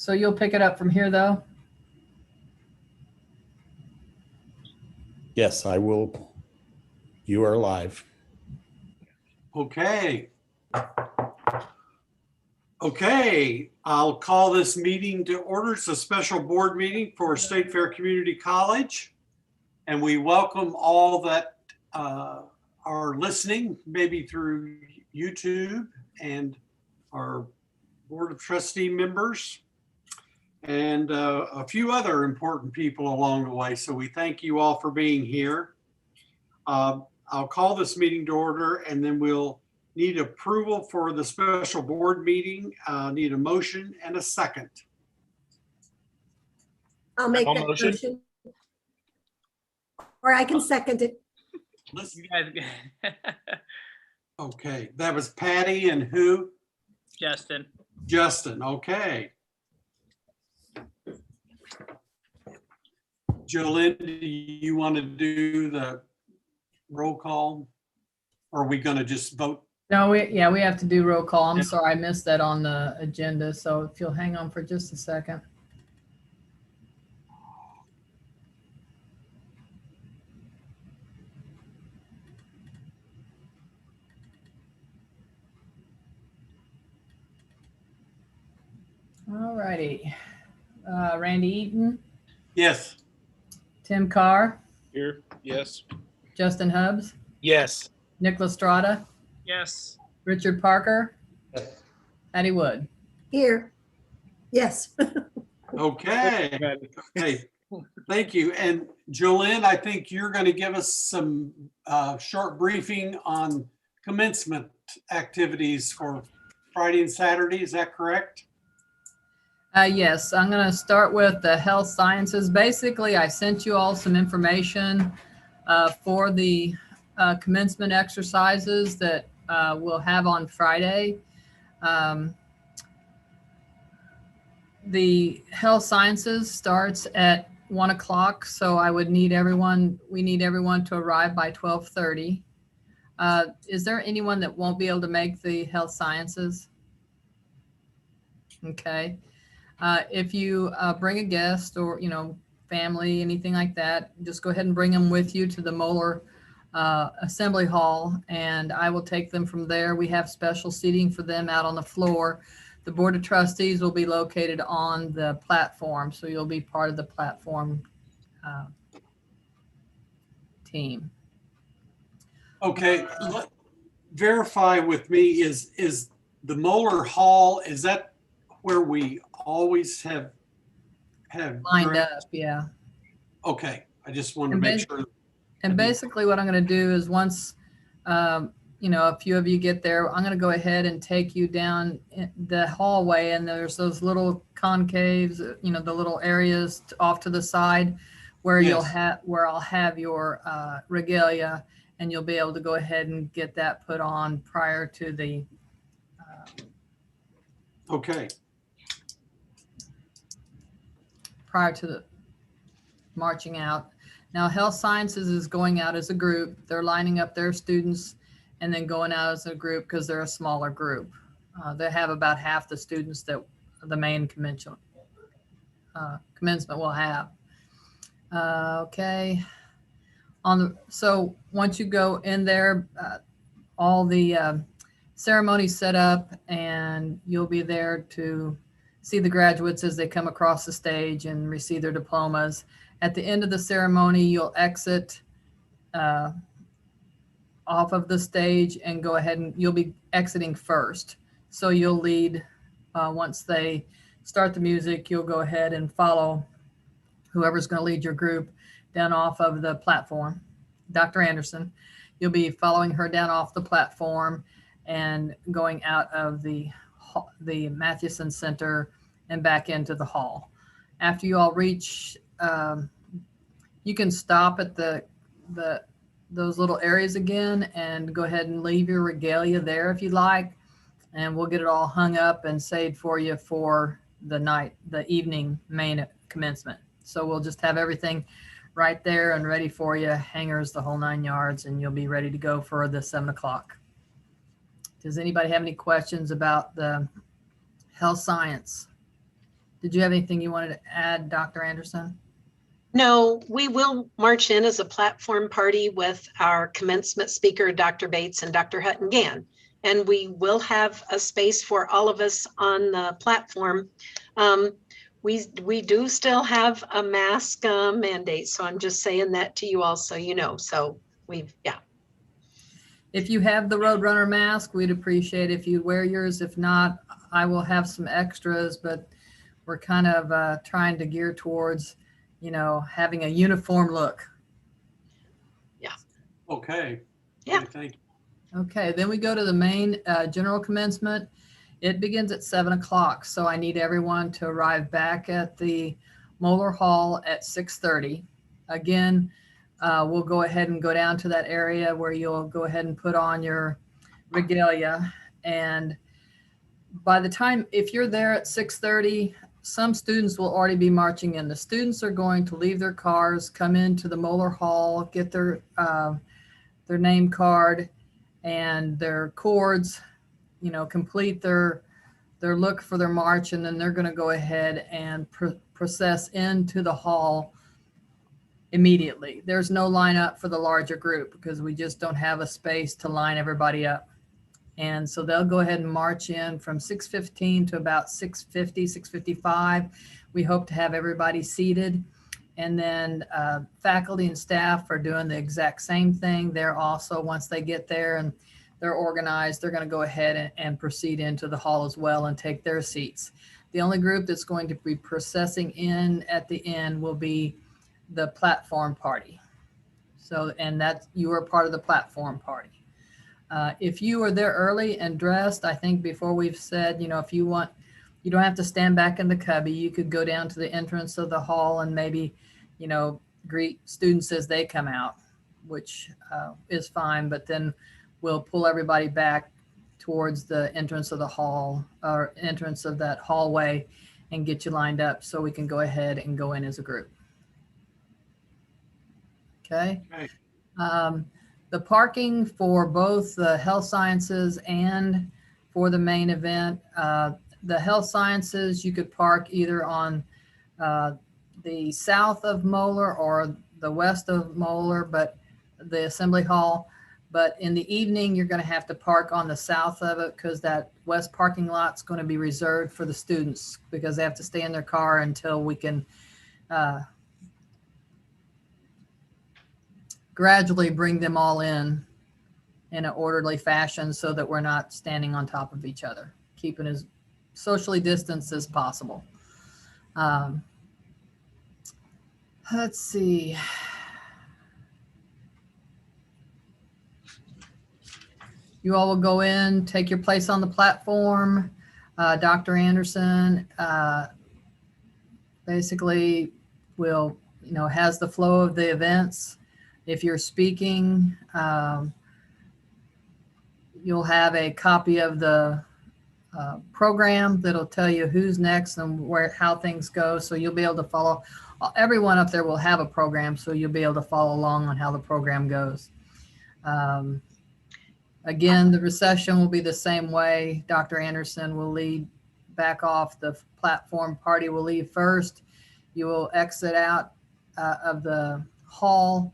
So you'll pick it up from here though? Yes, I will. You are live. Okay. Okay, I'll call this meeting to order. It's a special board meeting for State Fair Community College. And we welcome all that are listening, maybe through YouTube, and our Board of Trustee members, and a few other important people along the way. So we thank you all for being here. I'll call this meeting to order, and then we'll need approval for the special board meeting. Need a motion and a second. I'll make that motion. Or I can second it. Listen, You guys, okay, that was Patty and who? Justin. Justin, okay. Jolene, do you want to do the roll call? Or are we going to just vote? No, we have to do roll call. I'm Yeah. sorry, I missed that on the agenda. So if you'll hang on for just a second. All righty. Randy Eaton, Yes. Tim Carr, Here, yes. Justin Hubbs, Yes. Nicholas Strada, Yes. Richard Parker, Patty Wood. Here. Yes. Okay. Okay. Thank you. And Jolene, I think you're going to give us some short briefing on commencement activities for Friday and Saturday. Is that correct? Yes, I'm going to start with the health sciences. Basically, I sent you all some information for the commencement exercises that we'll have on Friday. The health sciences starts at 1 o'clock, so I would need everyone, we need everyone to arrive by 12:30. Is there anyone that won't be able to make the health sciences? Okay. If you bring a guest or, family, anything like that, just go ahead and bring them with you to the Moeller Assembly Hall, and I will take them from there. We have special seating for them out on the floor. The Board of Trustees will be located on the platform, so you'll be part of the platform team. Okay. Verify with me, is the Moeller Hall, is that where we always have Lined up, yeah. Okay, I just wanted to And make sure. And basically what I'm going to do is once, a few of you get there, I'm going to go ahead and take you down the hallway, and there's those little concaves, the little areas off to the side where Yes. where I'll have your regalia, and you'll be able to go ahead and get that put on prior to the Okay, marching out. Now, health sciences is going out as a group. They're lining up their students and then going out as a group because they're a smaller group. They have about half the students that the main commencement will have. Okay. So once you go in there, all the ceremonies set up, and you'll be there to see the graduates as they come across the stage and receive their diplomas. At the end of the ceremony, you'll exit off of the stage and go ahead, and you'll be exiting first. So you'll lead, once they start the music, you'll go ahead and follow whoever's going to lead your group down off of the platform. Dr. Anderson, you'll be following her down off the platform and going out of the Mathewson Center and back into the hall. After you all reach, you can stop at those little areas again and go ahead and leave your regalia there if you'd like, and we'll get it all hung up and saved for you for the evening main commencement. So we'll just have everything right there and ready for you, hangers, the whole 9 yards, and you'll be ready to go for the 7 o'clock. Does anybody have any questions about the health science? Did you have anything you wanted to add, Dr. Anderson? No, we will march in as a platform party with our commencement speaker, Dr. Bates and Dr. Hutton Gann. And we will have a space for all of us on the platform. We do still have a mask mandate, so I'm just saying that to you all so you know. So yeah. If you have the Roadrunner mask, we'd appreciate if you wear yours. If not, I will have some extras, but we're kind of trying to gear towards, having a uniform look. Okay. Yeah. Okay, thank you. Okay, then we go to the main general commencement. It begins at 7 o'clock, so I need everyone to arrive back at the Moeller Hall at 6:30. Again, we'll go ahead and go down to that area where you'll go ahead and put on your regalia. And by the time, if you're there at 6:30, some students will already be marching in. The students are going to leave their cars, come into the Moeller Hall, get their name card and their cords, complete their look for their march, and then they're going to go ahead and process into the hall immediately. There's no lineup for the larger group because we just don't have a space to line everybody up. And so they'll go ahead and march in from 6:15 to about 6:50, 6:55. We hope to have everybody seated. And then faculty and staff are doing the exact same thing. They're also, once they get there and they're organized, they're going to go ahead and proceed into the hall as well and take their seats. The only group that's going to be processing in at the end will be the platform party. So, and that you are part of the platform party. If you are there early and dressed, I think before we've said, if you want, you don't have to stand back in the cubby. You could go down to the entrance of the hall and maybe, greet students as they come out, which is fine. But then we'll pull everybody back towards the entrance of the hall or entrance of that hallway and get you lined up so we can go ahead and go in as a group. Okay. The parking for both the health sciences and for the main event, the health sciences, you could park either on the south of Moeller or the west of Moeller, but the assembly hall. But in the evening, you're going to have to park on the south of it because that west parking lot's going to be reserved for the students because they have to stay in their car until we can gradually bring them all in an orderly fashion so that we're not standing on top of each other, keeping as socially distanced as possible. Let's see. You all will go in, take your place on the platform. Dr. Anderson basically will, has the flow of the events. If you're speaking, you'll have a copy of the program that'll tell you who's next and how things go. So you'll be able to follow. Everyone up there will have a program, so you'll be able to follow along on how the program goes. Again, the recession will be the same way. Dr. Anderson will lead back off. The platform party will leave first. You will exit out of the hall.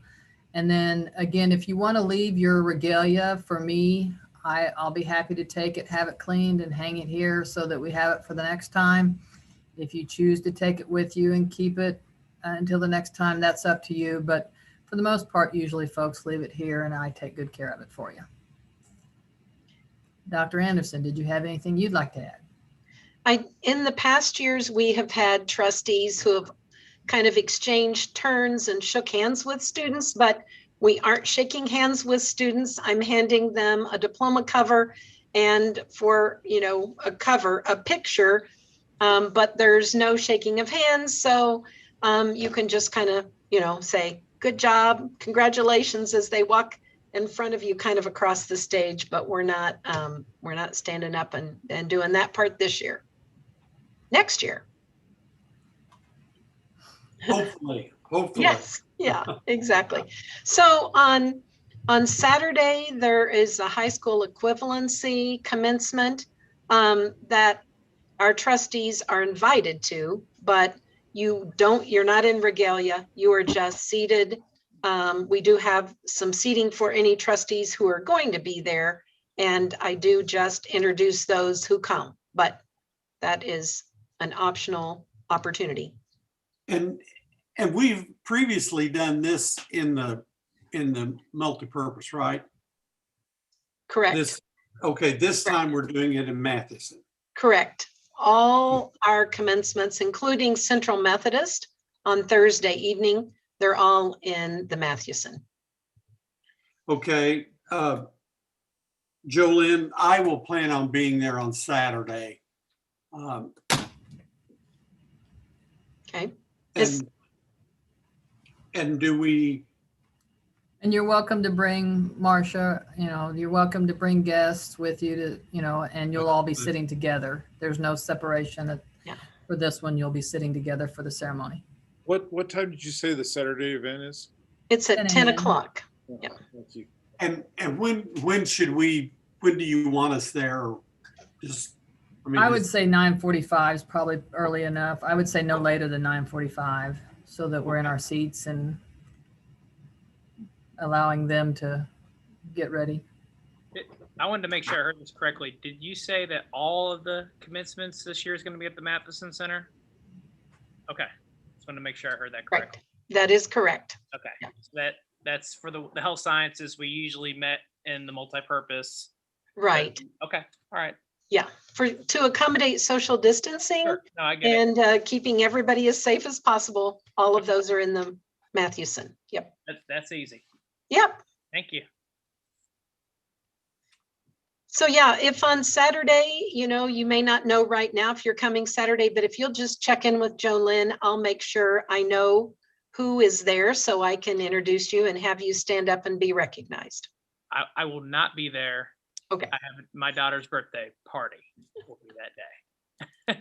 And then again, if you want to leave your regalia for me, I'll be happy to take it, have it cleaned and hang it here so that we have it for the next time. If you choose to take it with you and keep it until the next time, that's up to you. But for the most part, usually folks leave it here and I take good care of it for you. Dr. Anderson, did you have anything you'd like to add? In the past years, we have had trustees who have kind of exchanged turns and shook hands with students, but we aren't shaking hands with students. I'm handing them a diploma cover and for, a picture, but there's no shaking of hands. So you can just kind of, say, good job, congratulations as they walk in front of you kind of across the stage, but we're not standing up and doing that part this year. Next year. Hopefully. Yes, yeah, exactly. So on Saturday, there is a high school equivalency commencement that our trustees are invited to, but you're not in regalia. You are just seated. We do have some seating for any trustees who are going to be there. And I do just introduce those who come, but that is an optional opportunity. And we've previously done this in the multipurpose, right? Correct. This time we're doing it in Matheson. Correct. All our commencements, including Central Methodist on Thursday evening, they're all in the Matheson. Okay. Jolynn, I will plan on being there on Saturday. Okay. And do we, And you're welcome to bring Marcia, you're welcome to bring guests with you to, and you'll all be sitting together. There's no separation. Yeah. For this one, you'll be sitting together for the ceremony. What time did you say the Saturday event is? It's at 10 10 a.m. o'clock. Yeah. Thank you. and when do you want us there? Just, I would say 9:45 is probably early enough. I would say no later than 9:45 so that we're in our seats and allowing them to get ready. I wanted to make sure I heard this correctly. Did you say that all of the commencements this year is going to be at the Matheson Center? Okay. Just wanted to make sure I heard that Correct. correctly. That is correct. Okay. Yeah. So that's for the health sciences. We usually met in the multipurpose. Right. Okay. All right. Yeah. To accommodate social distancing Sure. No, I get it. and keeping everybody as safe as possible. All of those are in the Matheson. Yep. That's easy. Yep. Thank you. So yeah, if on Saturday, you may not know right now if you're coming Saturday, but if you'll just check in with Jolynn, I'll make sure I know who is there so I can introduce you and have you stand up and be recognized. I will not be there. Okay. I have my daughter's birthday party will be that day.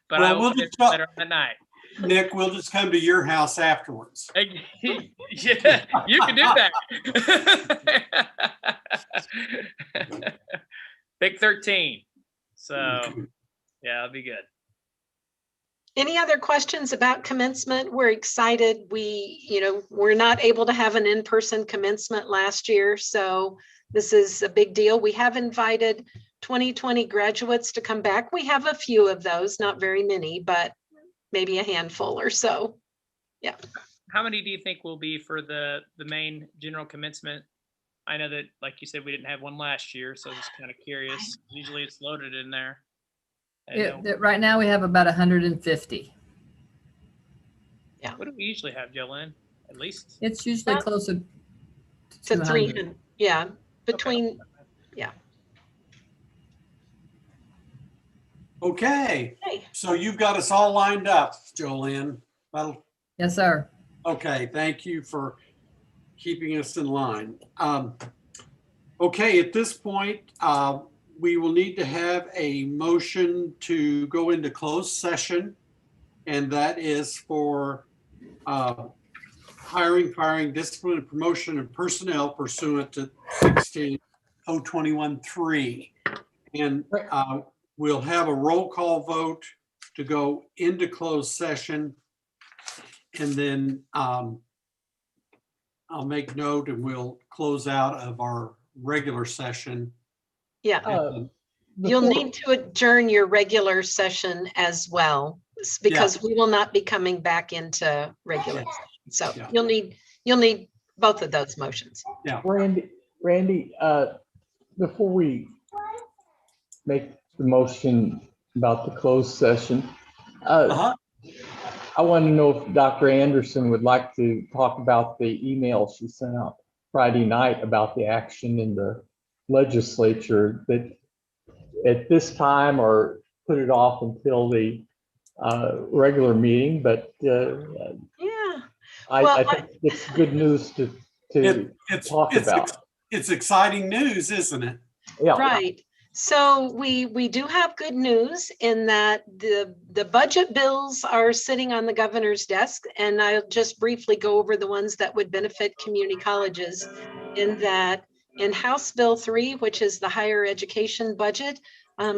But I will get better on the night. Nick, we'll just come to your house afterwards. Yeah, you can do that. Big 13. So yeah, it'll be good. Any other questions about commencement? We're excited. We're not able to have an in-person commencement last year, so this is a big deal. We have invited 2020 graduates to come back. We have a few of those, not very many, but maybe a handful or so. Yeah. How many do you think will be for the main general commencement? I know that, like you said, we didn't have one last year, so I'm just kind of curious. Usually it's loaded in there. Right now we have about 150. Yeah. What do we usually have, Jolynn? At least? It's usually closer to To 200. 300. Yeah. Between, yeah. Okay, Hey. so you've got us all lined up, Jolynn. Yes, sir. Okay, thank you for keeping us in line. Okay, at this point, we will need to have a motion to go into closed session, and that is for hiring, firing, discipline, and promotion of personnel pursuant to 16.021.3. And we'll have a roll call vote to go into closed session. And then I'll make note and we'll close out of our regular session. Yeah. You'll need to adjourn your regular session as well, because we will not be coming back into regular session. So you'll need both of those motions. Yeah. Randy, before we make the motion about the closed session, I want to know if Dr. Anderson would like to talk about the email she sent out Friday night about the action in the legislature that at this time, or put it off until the regular meeting, but I think it's good news to talk about. It's exciting news, isn't it? Yeah. Right. So we do have good news in that the budget bills are sitting on the governor's desk, and I'll just briefly go over the ones that would benefit community colleges. In that, in House Bill 3, which is the higher education budget,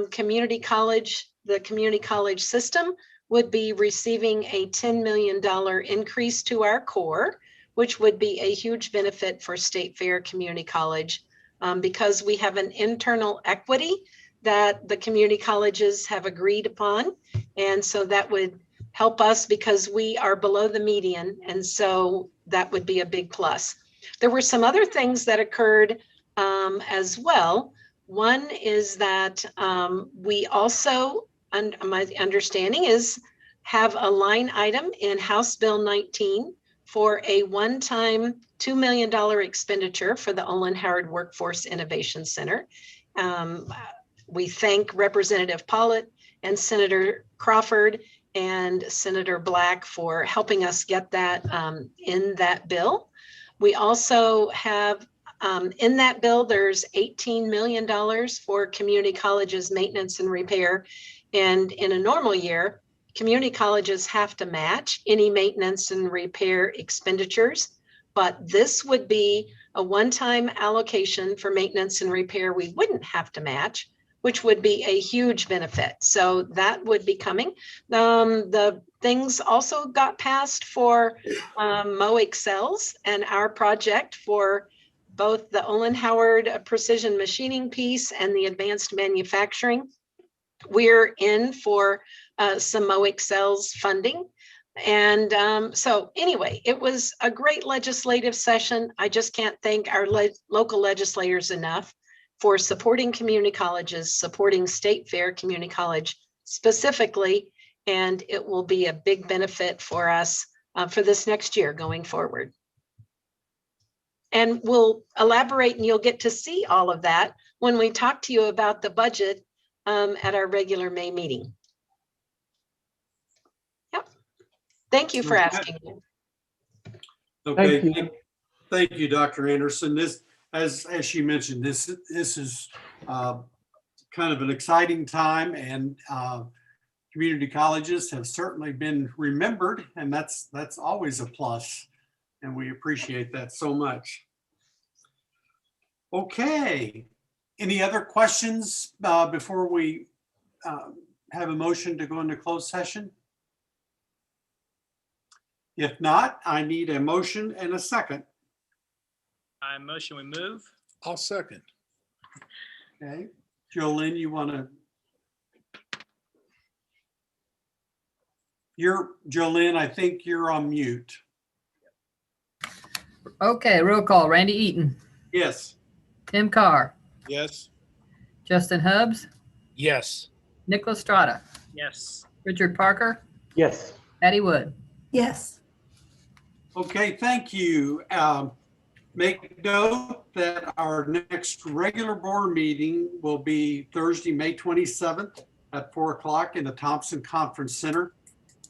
community college, the community college system would be receiving a $10 million increase to our core, which would be a huge benefit for State Fair Community College because we have an internal equity that the community colleges have agreed upon. And so that would help us because we are below the median. And so that would be a big plus. There were some other things that occurred as well. One is that we also, my understanding is, have a line item in House Bill 19 for a one-time $2 million expenditure for the Olin Howard Workforce Innovation Center. We thank Representative Pollitt and Senator Crawford and Senator Black for helping us get that in that bill. We also have in that bill, there's $18 million for community colleges maintenance and repair. And in a normal year, community colleges have to match any maintenance and repair expenditures. But this would be a one-time allocation for maintenance and repair we wouldn't have to match, which would be a huge benefit. So that would be coming. The things also got passed for Mo Excels and our project for both the Olin Howard precision machining piece and the advanced manufacturing. We're in for some Mo Excels funding. And so anyway, it was a great legislative session. I just can't thank our local legislators enough for supporting community colleges, supporting State Fair Community College specifically, and it will be a big benefit for us for this next year going forward. And we'll elaborate and you'll get to see all of that when we talk to you about the budget at our regular May meeting. Yep. Thank you for asking. Okay. Thank you. Thank you, Dr. Anderson. This, as she mentioned, this is kind of an exciting time, and community colleges have certainly been remembered, and that's always a plus, and we appreciate that so much. Okay, any other questions before we have a motion to go into closed session? If not, I need a motion and a second. I motion we move. I'll second. Okay, Jolene, you want to? Jolene, I think you're on mute. Okay, roll call. Randy Eaton, Yes. Tim Carr, Yes. Justin Hubbs, Yes. Nicholas Strata, Yes. Richard Parker, Yes. Patty Wood. Yes. Okay, thank you. Make note that our next regular board meeting will be Thursday, May 27th at 4 o'clock in the Thompson Conference Center.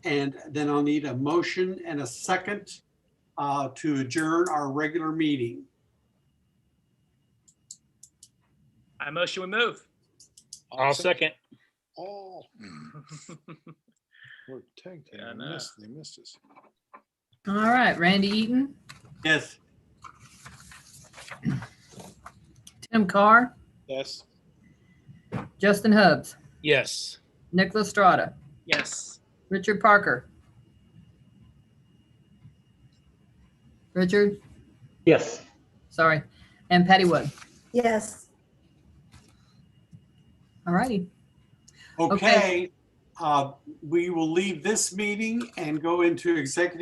And then I'll need a motion and a second to adjourn our regular meeting. I motion we move. I'll second. Oh. We're tag team. Yeah, They missed us. All right, Randy Eaton, Yes. Tim Carr, Yes. Justin Hubbs, Yes. Nicholas Strata, Yes. Richard Parker. Richard, Yes. sorry, and Patty Wood. Yes. All righty. Okay. We will leave this meeting and go into executive